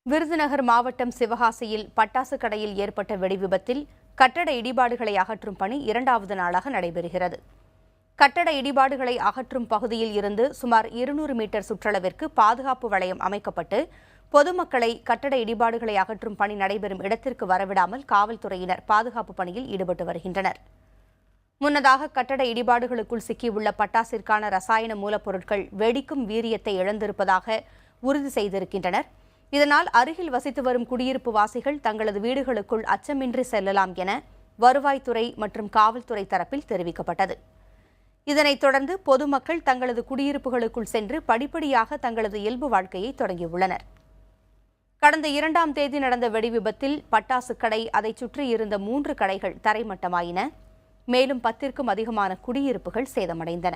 விருதுநகர் மாவட்டம் சிவகாசியில் பட்டாசு கடையில் ஏற்பட்ட வெடிவிபத்தில் கட்டட இடிபாடுகளை அகற்றும் பணி 2வது நாளாக நடைபெறுகிறது. கட்டட இடிபாடுகளை அகற்றும் பகுதியில் இருந்து சுமார் 200 மீட்டர் சுற்றளவிற்கு பாதுகாப்பு வளையம் அமைக்கப்பட்டு பொதுமக்களை கட்டட இடிபாடுகளை அகற்றும் பணி நடைபெறும் இடத்திற்கு வரவிடாமல் காவல்துறையினர் பாதுகாப்பு பணியில் ஈடுபட்டு வருகின்றனர். முன்னதாக கட்டட இடிபாடுகளுக்குள் சிக்கியுள்ள பட்டாசிற்கான ரசாயன மூலப்பொருட்கள் வெடிக்கும் வீரியத்தை இழந்திருப்பதாக உறுதி செய்திருக்கின்றனர். இதனால் அருகில் வசித்து வரும் குடியிருப்பு வாசிகள் தங்களது வீடுகளுக்குள் அச்சமின்றி செல்லலாம் என வருவாய்த்துறை மற்றும் காவல்துறை தரப்பில் தெரிவிக்கப்பட்டது. இதனைத் தொடர்ந்து பொதுமக்கள் தங்களது குடியிருப்புகளுக்குள் சென்று படிப்படியாக தங்களது இயல்பு வாழ்க்கையை தொடங்கியுள்ளனர். கடந்த 2ஆம் தேதி நடந்த வெடிவிபத்தில் பட்டாசு கடை, அதைச் சுற்றி இருந்த 3 கடைகள் தரைமட்டமாயின. மேலும் 10க்கும் அதிகமான குடியிருப்புகள் சேதமடைந்தன.